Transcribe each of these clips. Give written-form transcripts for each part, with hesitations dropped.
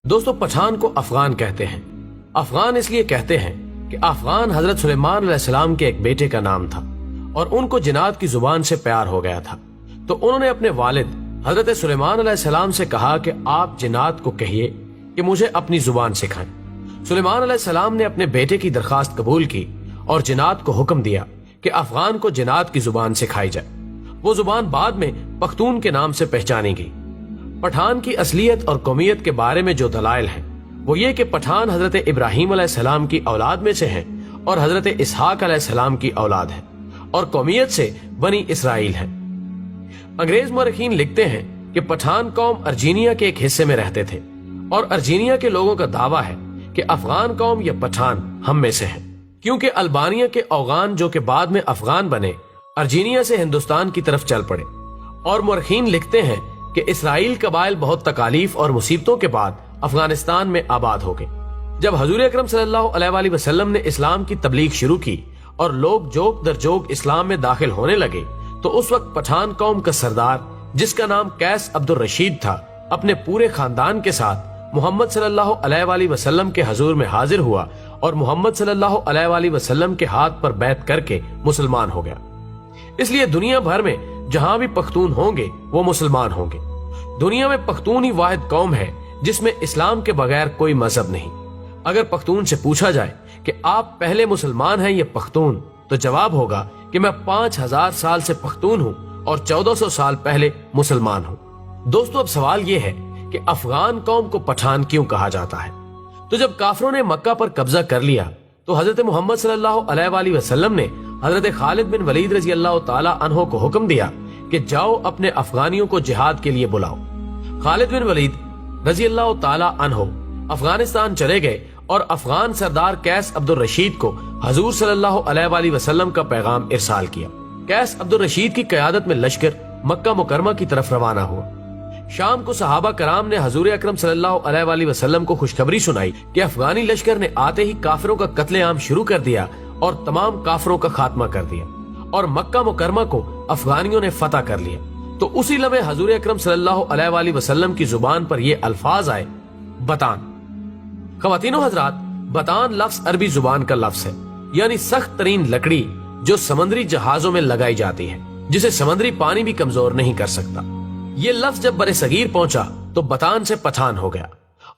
دوستو، پٹھان کو افغان کہتے ہیں۔ افغان اس لیے کہتے ہیں کہ افغان حضرت سلیمان علیہ السلام کے ایک بیٹے کا نام تھا اور ان کو جنات کی زبان سے پیار ہو گیا تھا، تو انہوں نے اپنے والد حضرت سلیمان علیہ السلام سے کہا کہ آپ جنات کو کہیے کہ مجھے اپنی زبان سکھائیں۔ سلیمان علیہ السلام نے اپنے بیٹے کی درخواست قبول کی اور جنات کو حکم دیا کہ افغان کو جنات کی زبان سکھائی جائے۔ وہ زبان بعد میں پختون کے نام سے پہچانی گئی۔ پٹھان کی اصلیت اور قومیت کے بارے میں جو دلائل ہیں وہ یہ کہ پٹھان حضرت ابراہیم علیہ السلام کی اولاد میں سے ہیں اور حضرت اسحاق علیہ السلام کی اولاد ہیں اور قومیت سے بنی اسرائیل ہیں۔ انگریز مورخین لکھتے ہیں کہ پٹھان قوم ارجینیا کے ایک حصے میں رہتے تھے اور ارجینیا کے لوگوں کا دعویٰ ہے کہ افغان قوم یا پٹھان ہم میں سے ہیں، کیونکہ البانیہ کے اوغان جو کہ بعد میں افغان بنے ارجینیا سے ہندوستان کی طرف چل پڑے۔ اور مورخین لکھتے ہیں کہ اسرائیل قبائل بہت تکالیف اور مصیبتوں کے بعد افغانستان میں آباد ہو گئے۔ جب حضور اکرم صلی اللہ علیہ وآلہ وسلم نے اسلام کی تبلیغ شروع کی اور لوگ جوک در جوک اسلام میں داخل ہونے لگے تو اس وقت پٹھان قوم کا سردار جس کا نام قیس عبد الرشید تھا اپنے پورے خاندان کے ساتھ محمد صلی اللہ علیہ وآلہ وسلم کے حضور میں حاضر ہوا اور محمد صلی اللہ علیہ وآلہ وسلم کے ہاتھ پر بیعت کر کے مسلمان ہو گیا۔ اس لیے دنیا بھر میں جہاں بھی پختون ہوں گے وہ مسلمان ہوں گے۔ دنیا میں پختون ہی واحد قوم ہے جس میں اسلام کے بغیر کوئی مذہب نہیں۔ اگر پختون سے پوچھا جائے کہ آپ پہلے مسلمان ہیں یا پختون، تو جواب ہوگا کہ میں 5000 سال سے پختون ہوں اور 1400 سال پہلے مسلمان ہوں۔ دوستو، اب سوال یہ ہے کہ افغان قوم کو پٹھان کیوں کہا جاتا ہے؟ تو جب کافروں نے مکہ پر قبضہ کر لیا تو حضرت محمد صلی اللہ علیہ وآلہ وسلم نے حضرت خالد بن ولید رضی اللہ تعالی عنہ کو حکم دیا کہ جاؤ اپنے افغانیوں کو جہاد کے لیے بلاؤ۔ خالد بن ولید رضی اللہ تعالی عنہ افغانستان چلے گئے اور افغان سردار قیس عبد الرشید کو حضور صلی اللہ علیہ وآلہ وسلم کا پیغام ارسال کیا۔ قیس عبد الرشید کی قیادت میں لشکر مکہ مکرمہ کی طرف روانہ ہوا۔ شام کو صحابہ کرام نے حضور اکرم صلی اللہ علیہ وآلہ وسلم کو خوشخبری سنائی کہ افغانی لشکر نے آتے ہی کافروں کا قتل عام شروع کر دیا اور تمام کافروں کا خاتمہ کر دیا اور مکہ مکرمہ کو افغانیوں نے فتح کر لیا۔ تو اسی لمحے حضور اکرم صلی اللہ علیہ وآلہ وسلم کی زبان پر یہ الفاظ آئے، بتان۔ خواتین و حضرات، بتان لفظ عربی زبان کا لفظ ہے، یعنی سخت ترین لکڑی جو سمندری جہازوں میں لگائی جاتی ہے، جسے سمندری پانی بھی کمزور نہیں کر سکتا۔ یہ لفظ جب برِ صغیر پہنچا تو بتان سے پٹھان ہو گیا،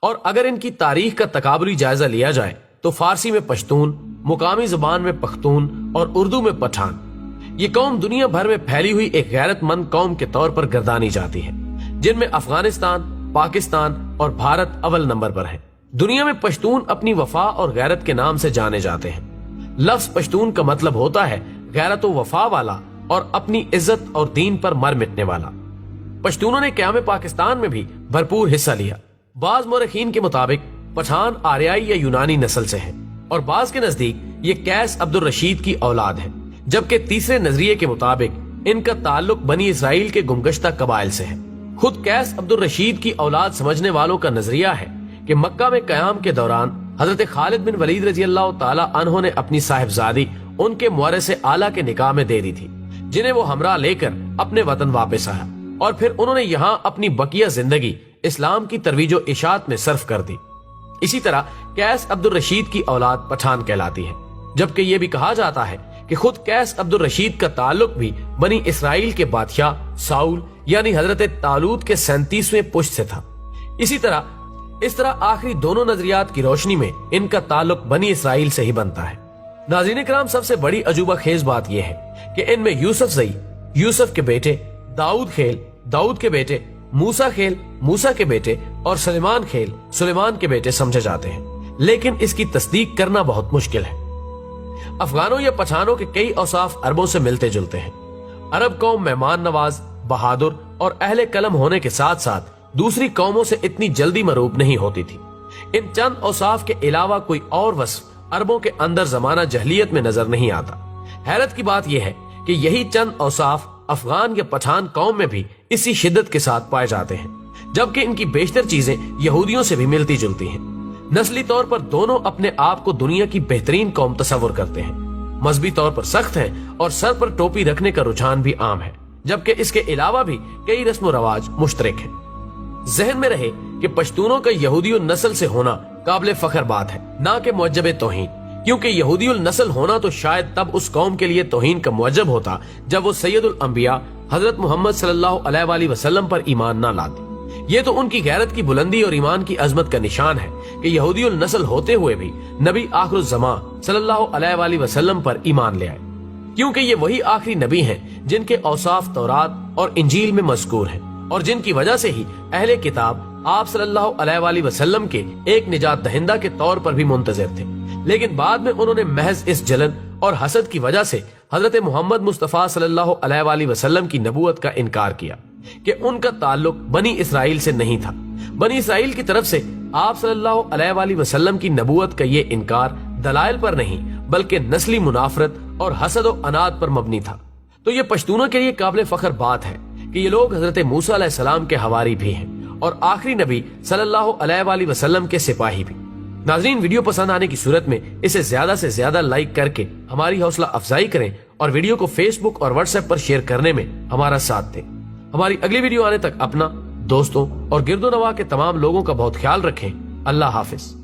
اور اگر ان کی تاریخ کا تقابلی جائزہ لیا جائے تو فارسی میں پشتون، مقامی زبان میں پختون اور اردو میں پٹھان۔ یہ قوم دنیا بھر میں پھیلی ہوئی ایک غیرت مند قوم کے طور پر گردانی جاتی ہے، جن میں افغانستان، پاکستان اور بھارت اول نمبر پر ہے۔ دنیا میں پشتون اپنی وفا اور غیرت کے نام سے جانے جاتے ہیں۔ لفظ پشتون کا مطلب ہوتا ہے غیرت و وفا والا اور اپنی عزت اور دین پر مر مٹنے والا۔ پشتونوں نے قیام پاکستان میں بھی بھرپور حصہ لیا۔ بعض مورخین کے مطابق پٹھان آریائی یا یونانی نسل سے ہیں اور بعض کے نزدیک یہ قیس عبد الرشید کی اولاد ہے، جبکہ تیسرے نظریے کے مطابق ان کا تعلق بنی اسرائیل کے گمگشتہ قبائل سے ہے۔ خود قیس عبد الرشید کی اولاد سمجھنے والوں کا نظریہ ہے کہ مکہ میں قیام کے دوران حضرت خالد بن ولید رضی اللہ تعالی عنہ نے اپنی صاحبزادی ان کے مورث اعلیٰ کے نکاح میں دے دی تھی، جنہیں وہ ہمراہ لے کر اپنے وطن واپس آیا اور پھر انہوں نے یہاں اپنی بقیہ زندگی اسلام کی ترویج و اشاعت میں صرف کر دی۔ اسی طرح قیس عبد الرشید کی اولاد پٹھان کہلاتی ہے، جبکہ یہ بھی کہا جاتا ہے کہ خود قیس عبد الرشید کا تعلق بھی بنی اسرائیل کے بادشاہ ساؤل یعنی حضرت طالوت کے 37ویں پشت سے تھا۔ اس طرح آخری دونوں نظریات کی روشنی میں ان کا تعلق بنی اسرائیل سے ہی بنتا ہے۔ ناظرین کرام، سب سے بڑی عجوبہ خیز بات یہ ہے کہ ان میں یوسف زئی، یوسف کے بیٹے، داؤد خیل، داؤد کے بیٹے، موسیٰ خیل، موسیٰ کے بیٹے اور سلیمان خیل، سلیمان کے بیٹے سمجھے جاتے ہیں، لیکن اس کی تصدیق کرنا بہت مشکل ہے۔ افغانوں یا پٹھانوں کے کئی اوصاف عربوں سے ملتے جلتے ہیں۔ عرب قوم مہمان نواز، بہادر اور اہل قلم ہونے کے ساتھ ساتھ دوسری قوموں سے اتنی جلدی مروب نہیں ہوتی تھی۔ ان چند اوصاف کے علاوہ کوئی اور وصف عربوں کے اندر زمانہ جہلیت میں نظر نہیں آتا۔ حیرت کی بات یہ ہے کہ یہی چند اوصاف افغان یا پٹھان قوم میں بھی اسی شدت کے ساتھ پائے جاتے ہیں، جبکہ ان کی بیشتر چیزیں یہودیوں سے بھی ملتی جلتی ہیں۔ نسلی طور پر دونوں اپنے آپ کو دنیا کی بہترین قوم تصور کرتے ہیں، مذہبی طور پر سخت ہیں اور سر پر ٹوپی رکھنے کا رجحان بھی عام ہے، جبکہ اس کے علاوہ بھی کئی رسم و رواج مشترک ہیں۔ ذہن میں رہے کہ کہ پشتونوں کا یہودی النسل سے ہونا قابل فخر بات ہے، نہ کہ معجب توہین، کیونکہ یہودی النسل ہونا تو شاید تب اس قوم کے لیے توہین کا معجب ہوتا جب وہ سید الانبیاء حضرت محمد صلی اللہ علیہ وآلہ وسلم پر ایمان نہ لاتے۔ یہ تو ان کی غیرت کی بلندی اور ایمان کی عظمت کا نشان ہے کہ یہودی النسل ہوتے ہوئے بھی نبی آخر الزماں صلی اللہ علیہ وآلہ وسلم پر ایمان لے آئے، کیونکہ یہ وہی آخری نبی ہیں جن کے اوصاف تورات اور انجیل میں مذکور ہیں، اور جن کی وجہ سے ہی اہل کتاب آپ صلی اللہ علیہ وآلہ وسلم کے ایک نجات دہندہ کے طور پر بھی منتظر تھے۔ لیکن بعد میں انہوں نے محض اس جلن اور حسد کی وجہ سے حضرت محمد مصطفیٰ صلی اللہ علیہ وآلہ وسلم کی نبوت کا انکار کیا کہ ان کا تعلق بنی اسرائیل سے نہیں تھا۔ بنی اسرائیل کی طرف سے آپ صلی اللہ علیہ وآلہ وسلم کی نبوت کا یہ انکار دلائل پر نہیں بلکہ نسلی منافرت اور حسد و عناد پر مبنی تھا۔ تو یہ پشتونوں کے لیے قابل فخر بات ہے کہ یہ لوگ حضرت موسیٰ علیہ السلام کے حواری بھی ہیں اور آخری نبی صلی اللہ علیہ وآلہ وسلم کے سپاہی بھی۔ ناظرین، ویڈیو پسند آنے کی صورت میں اسے زیادہ سے زیادہ لائک کر کے ہماری حوصلہ افزائی کریں اور ویڈیو کو فیس بک اور واٹس ایپ پر شیئر کرنے میں ہمارا ساتھ دیں۔ ہماری اگلی ویڈیو آنے تک اپنا، دوستوں اور گرد و نواح کے تمام لوگوں کا بہت خیال رکھیں۔ اللہ حافظ۔